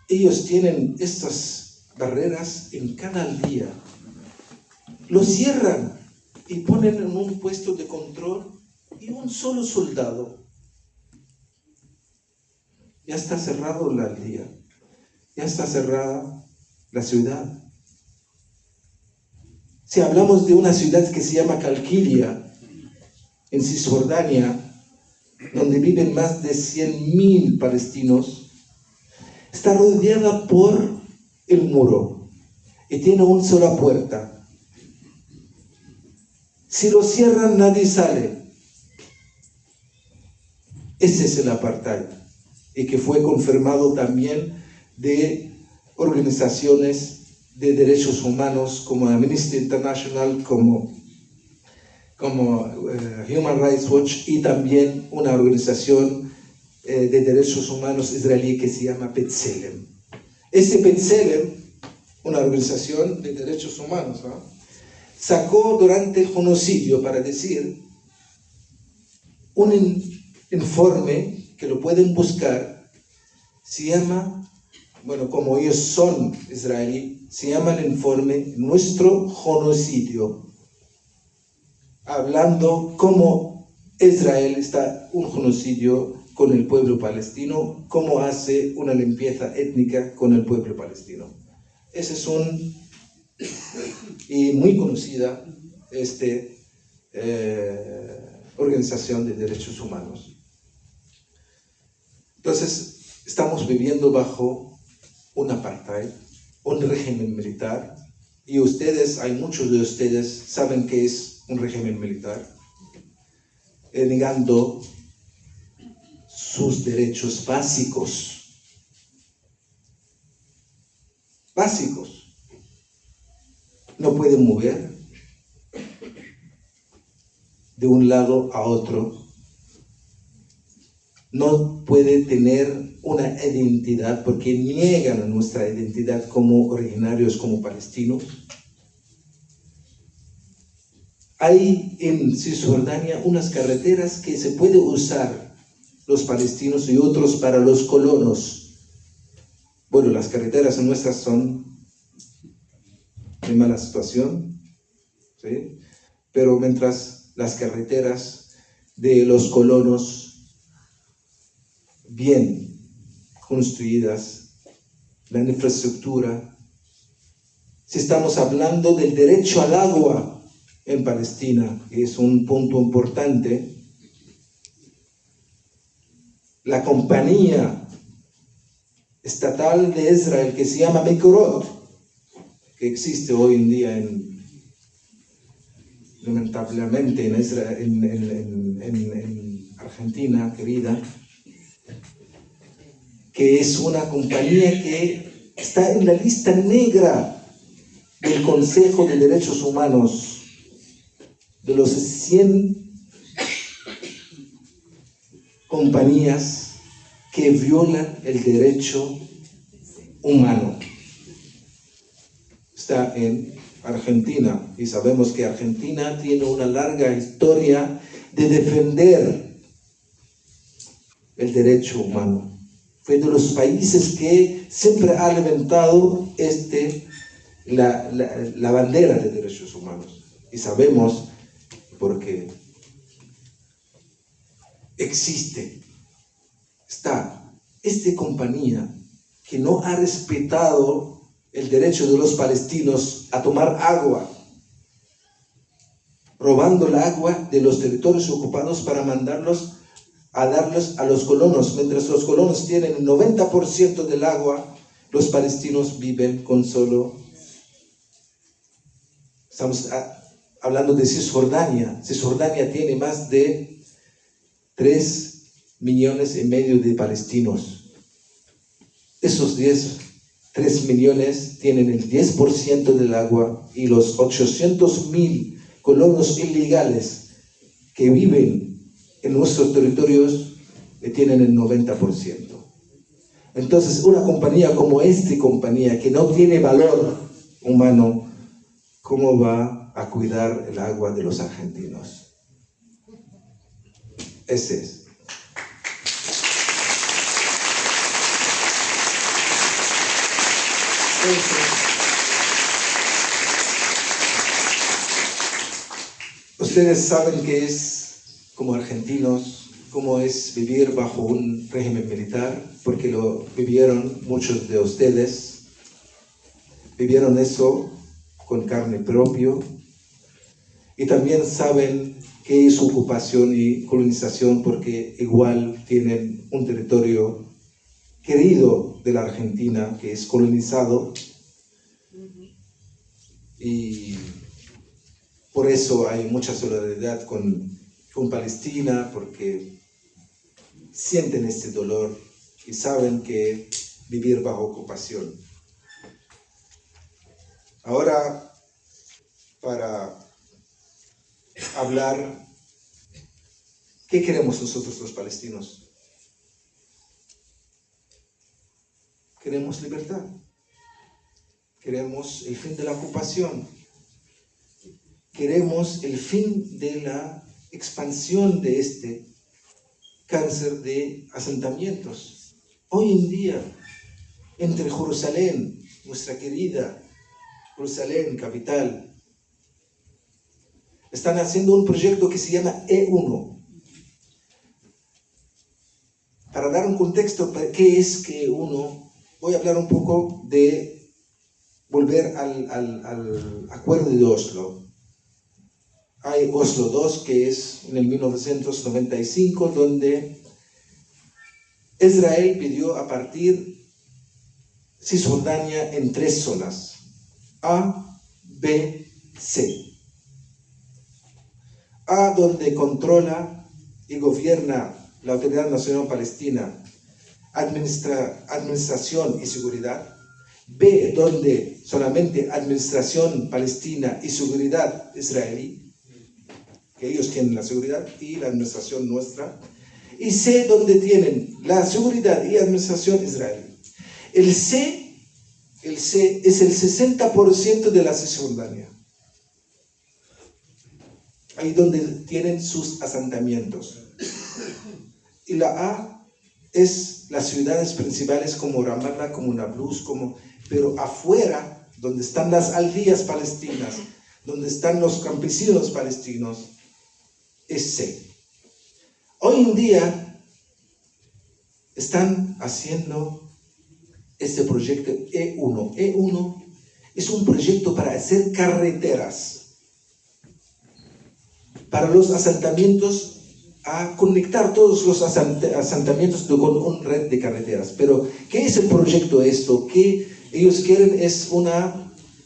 Ellos tienen estas barreras en cada aldea. Lo cierran y ponen en un puesto de control y un solo soldado. Ya está cerrado la aldea, ya está cerrada la ciudad. Si hablamos de una ciudad que se llama Calquilia, en Cisjordania, donde viven más de 100.000 palestinos, está rodeada por el muro y tiene una sola puerta. Si lo cierran, nadie sale. Ese es el apartheid, y que fue confirmado también de organizaciones de derechos humanos como Amnesty International, como Human Rights Watch, y también una organización de derechos humanos israelí que se llama B'Tselem. Ese B'Tselem, una organización de derechos humanos, sacó durante el genocidio, para decir, un informe que lo pueden buscar, se llama, bueno, como ellos son israelí, se llama el informe Nuestro Genocidio, hablando cómo Israel está un genocidio con el pueblo palestino, cómo hace una limpieza étnica con el pueblo palestino. Esa es y muy conocida organización de derechos humanos. Entonces, estamos viviendo bajo un apartheid, un régimen militar, y hay muchos de ustedes saben qué es un régimen militar, negando sus derechos básicos. No pueden mover de un lado a otro. No puede tener una identidad porque niegan nuestra identidad como originarios, como palestinos. Hay en Cisjordania unas carreteras que se puede usar los palestinos y otros para los colonos. Bueno, las carreteras nuestras son de mala situación, ¿sí? Pero mientras las carreteras de los colonos bien construidas, la infraestructura, si estamos hablando del derecho al agua en Palestina, que es un punto importante, la compañía estatal de Israel que se llama Mekorot, que existe hoy en día lamentablemente en Israel, en Argentina, querida, que es una compañía que está en la lista negra del Consejo de Derechos Humanos, de los 100 compañías que violan el derecho humano. Está en Argentina, y sabemos que Argentina tiene una larga historia de defender el derecho humano. Fue de los países que siempre ha levantado la bandera de derechos humanos. Y sabemos porque está esta compañía que no ha respetado el derecho de los palestinos a tomar agua, robando el agua de los territorios ocupados para mandarlos a darlos a los colonos. Mientras los colonos tienen el 90% del agua, los palestinos viven con solo... Estamos hablando de Cisjordania. Cisjordania tiene más de 3,5 millones de palestinos. Esos 3 millones tienen el 10% del agua y los 800,000 colonos ilegales que viven en nuestros territorios tienen el 90%. Entonces, una compañía como esta compañía, que no tiene valor humano, ¿cómo va a cuidar el agua de los argentinos? Ese es. Ustedes saben que es, como argentinos, cómo es vivir bajo un régimen militar, porque lo vivieron muchos de ustedes. Vivieron eso con carne propia. Y también saben qué es ocupación y colonización, porque igual tienen un territorio querido de la Argentina que es colonizado. Y por eso hay mucha solidaridad con Palestina, porque sienten este dolor y saben que vivir bajo ocupación. Ahora, para hablar, ¿qué queremos nosotros los palestinos? Queremos libertad. Queremos el fin de la ocupación. Queremos el fin de la expansión de este cáncer de asentamientos. Hoy en día, entre Jerusalén, nuestra querida Jerusalén, capital, están haciendo un proyecto que se llama E1. Para dar un contexto, ¿qué es E1? Voy a hablar un poco de volver al acuerdo de Oslo. Hay Oslo II, que es en el 1995, donde Israel pidió a partir Cisjordania en 3 zonas: A, B, C. A, donde controla y gobierna la Autoridad Nacional Palestina, administración y seguridad. B, donde solamente administración palestina y seguridad israelí, que ellos tienen la seguridad y la administración nuestra. Y C, donde tienen la seguridad y administración israelí. El C es el 60% de la Cisjordania. Ahí donde tienen sus asentamientos. Y la A es las ciudades principales como Ramallah, como Nablus, pero afuera, donde están las aldías palestinas, donde están los campesinos palestinos, es C. Hoy en día están haciendo este proyecto E1. E1 es un proyecto para hacer carreteras para los asentamientos, a conectar todos los asentamientos con una red de carreteras. Pero, ¿qué es el proyecto esto? Que ellos quieren es un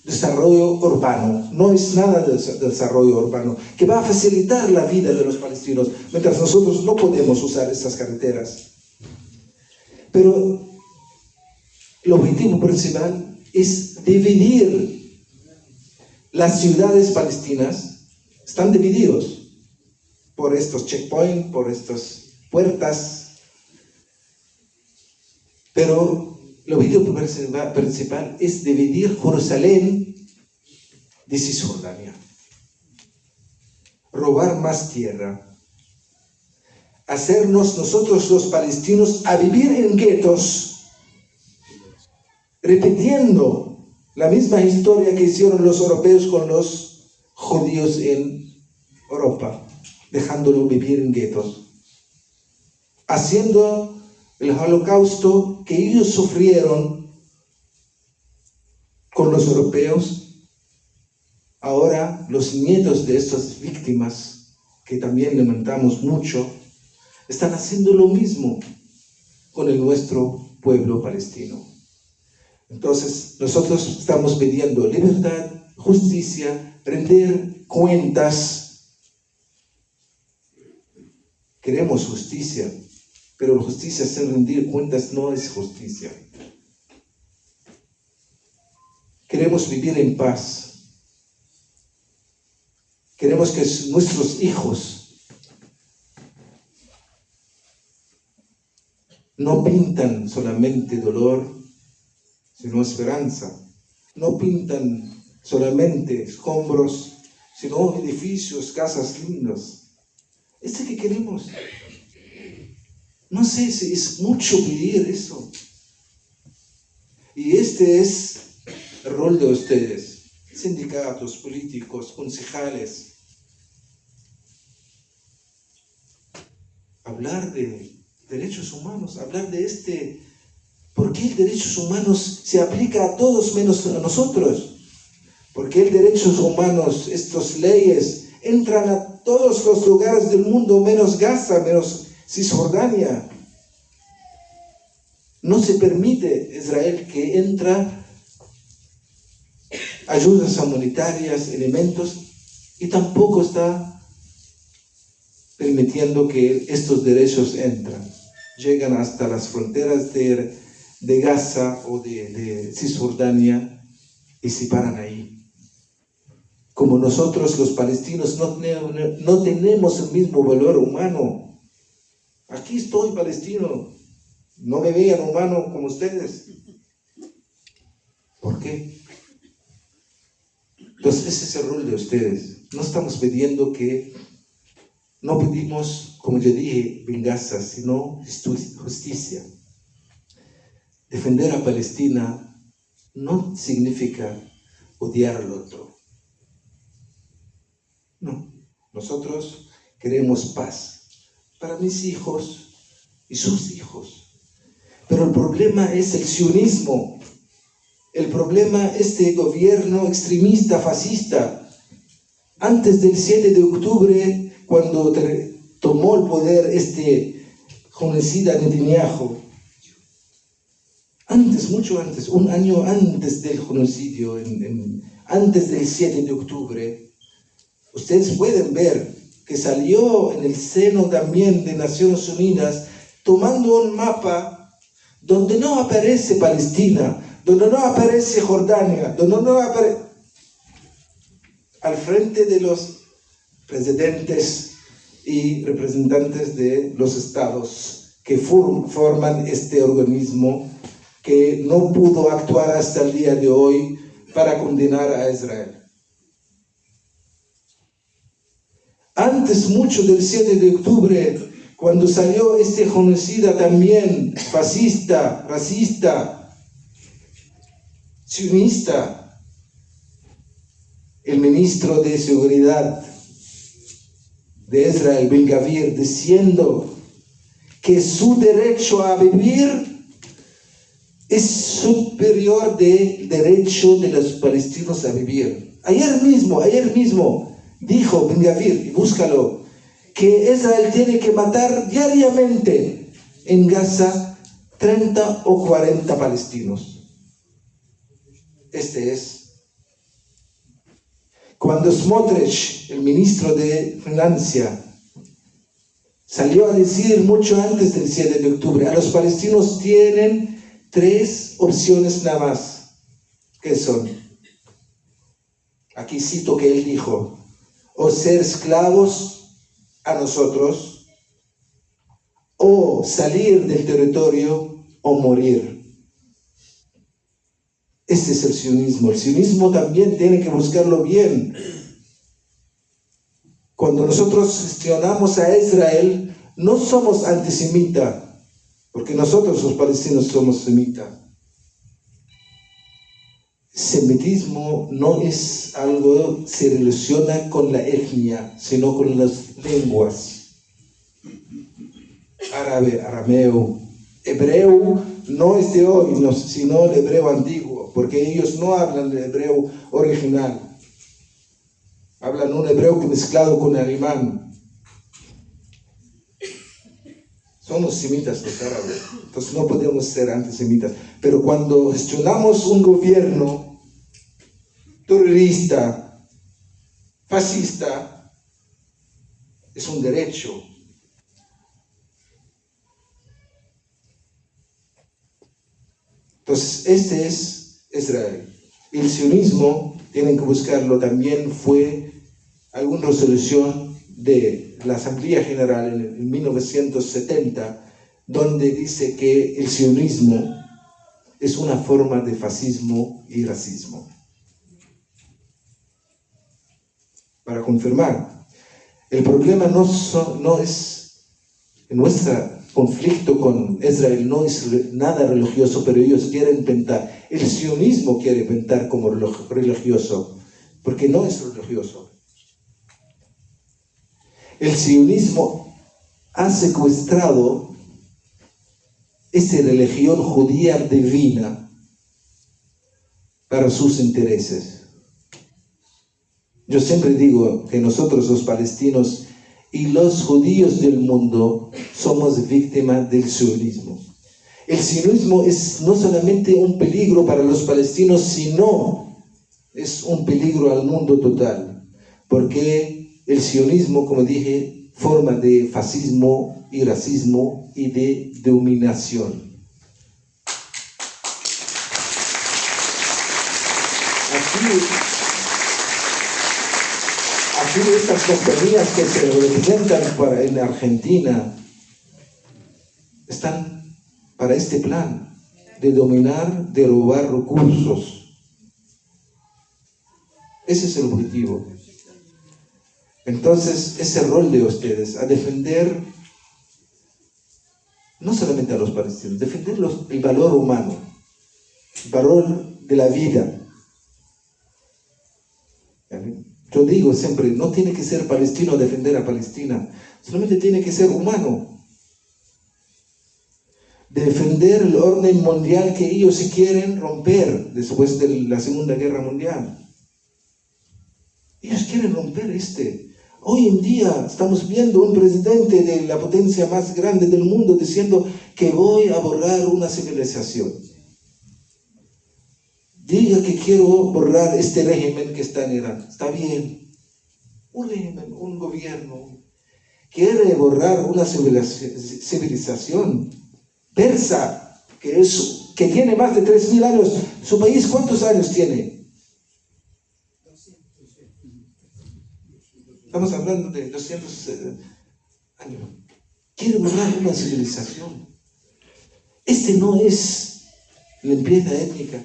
desarrollo urbano, no es nada de desarrollo urbano, que va a facilitar la vida de los palestinos, mientras nosotros no podemos usar estas carreteras. Pero el objetivo principal es dividir las ciudades palestinas. Están divididos por estos checkpoints, por estas puertas. Pero el objetivo principal es dividir Jerusalén de Cisjordania. Robar más tierra. Hacernos nosotros los palestinos a vivir en guetos, repitiendo la misma historia que hicieron los europeos con los judíos en Europa, dejándolo vivir en guetos, haciendo el holocausto que ellos sufrieron con los europeos. Ahora los nietos de estas víctimas, que también lamentamos mucho, están haciendo lo mismo con el nuestro pueblo palestino. Entonces nosotros estamos pidiendo libertad, justicia, rendir cuentas, Queremos justicia, pero la justicia sin rendir cuentas no es justicia. Queremos vivir en paz. Queremos que nuestros hijos no pintan solamente dolor, sino esperanza. No pintan solamente escombros, sino edificios, casas lindas. Es que queremos. No sé si es mucho pedir eso. Y este es el rol de ustedes, sindicatos, políticos, concejales. Hablar de derechos humanos, hablar de ¿por qué el derechos humanos se aplica a todos menos a nosotros? ¿Por qué el derechos humanos, estas leyes, entran a todos los lugares del mundo menos Gaza, menos Cisjordania? No se permite a Israel que entra ayudas humanitarias, elementos, y tampoco está permitiendo que estos derechos entran. Llegan hasta las fronteras de Gaza o de Cisjordania y se paran ahí. Como nosotros los palestinos no tenemos el mismo valor humano. Aquí estoy palestino, no me vean humano como ustedes. ¿Por qué? Entonces ese es el rol de ustedes. No estamos pidiendo no pedimos, como yo dije, venganza, sino justicia. Defender a Palestina no significa odiar al otro. No, nosotros queremos paz para mis hijos y sus hijos. Pero el problema es el sionismo. El problema es este gobierno extremista, fascista. Antes del 7 de octubre, cuando tomó el poder este genocida Netanyahu, mucho antes, un año antes del genocidio, antes del 7 de octubre, ustedes pueden ver que salió en el seno también de Naciones Unidas, tomando un mapa donde no aparece Palestina, donde no aparece Jordania, donde no aparece al frente de los presidentes y representantes de los estados que forman este organismo que no pudo actuar hasta el día de hoy para condenar a Israel. Antes mucho del 7 de octubre, cuando salió este genocida también, fascista, racista, sionista, el ministro de Seguridad de Israel, Ben-Gvir, diciendo que su derecho a vivir es superior del derecho de los palestinos a vivir. Ayer mismo dijo Ben-Gvir, y búscalo, que Israel tiene que matar diariamente en Gaza 30 o 40 palestinos. Este es. Cuando Smotrich, el ministro de Financia, salió a decir mucho antes del 7 de octubre, a los palestinos tienen 3 opciones nada más. ¿Qué son? Aquí cito que él dijo: o ser esclavos a nosotros, o salir del territorio, o morir. Este es el sionismo. El sionismo también tiene que buscarlo bien. Cuando nosotros gestionamos a Israel, no somos antisemitas, porque nosotros los palestinos somos semitas. Semitismo no es algo que se relaciona con la etnia, sino con las lenguas. Árabe, arameo, hebreo no es de hoy, sino el hebreo antiguo, porque ellos no hablan el hebreo original. Hablan un hebreo mezclado con alemán. Somos semitas los árabes, entonces no podemos ser antisemitas. Pero cuando gestionamos un gobierno terrorista, fascista, es un derecho. Entonces, este es Israel. El sionismo, tienen que buscarlo, también fue alguna resolución de la Asamblea General en 1970, donde dice que el sionismo es una forma de fascismo y racismo. Para confirmar, el problema no es nuestro conflicto con Israel, no es nada religioso, pero ellos quieren pintar, el sionismo quiere pintar como religioso, porque no es religioso. El sionismo ha secuestrado esa religión judía divina para sus intereses. Yo siempre digo que nosotros los palestinos y los judíos del mundo somos víctimas del sionismo. El sionismo es no solamente un peligro para los palestinos, sino es un peligro al mundo total, porque el sionismo, como dije, forma de fascismo y racismo y de dominación. Aquí estas compañías que se representan en Argentina están para este plan de dominar, de robar recursos. Ese es el objetivo. Entonces, ese rol de ustedes, a defender no solamente a los palestinos, defender el valor humano, el valor de la vida. Yo digo siempre, no tiene que ser palestino defender a Palestina, solamente tiene que ser humano. Defender el orden mundial que ellos quieren romper después de la Segunda Guerra Mundial. Ellos quieren romper Hoy en día estamos viendo un presidente de la potencia más grande del mundo diciendo que voy a borrar una civilización. Diga que quiero borrar este régimen que está en Irán. Está bien. Un régimen, un gobierno quiere borrar una civilización persa que tiene más de 3.000 años. ¿Su país cuántos años tiene? Estamos hablando de 200 años. Quiere borrar una civilización. No es limpieza étnica.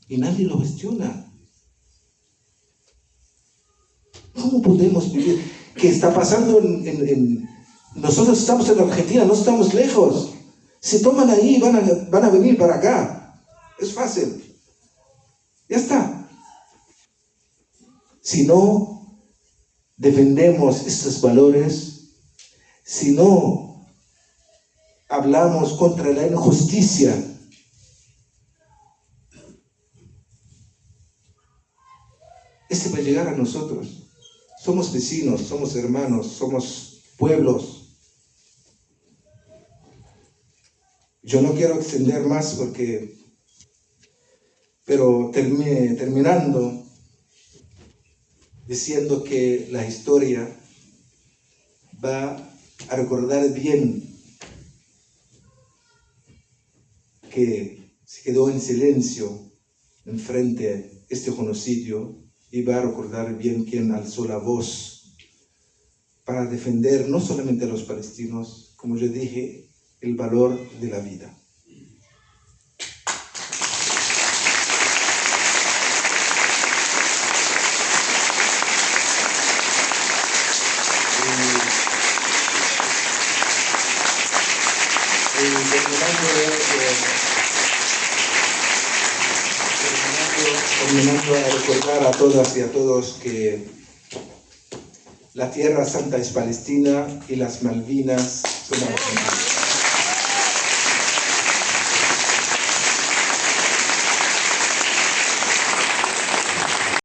Y nadie lo cuestiona. ¿Cómo podemos vivir? ¿Qué está pasando nosotros estamos en Argentina, no estamos lejos. Se toman ahí y van a venir para acá. Es fácil. Ya está. Si no defendemos estos valores, si no hablamos contra la injusticia, va a llegar a nosotros. Somos vecinos, somos hermanos, somos pueblos. Yo no quiero extender más pero terminando diciendo que la historia va a recordar bien que se quedó en silencio enfrente a este genocidio, y va a recordar bien quién alzó la voz para defender no solamente a los palestinos, como yo dije, el valor de la vida. Terminando a recordar a todas y a todos que la Tierra Santa es Palestina y las Malvinas son argentinas.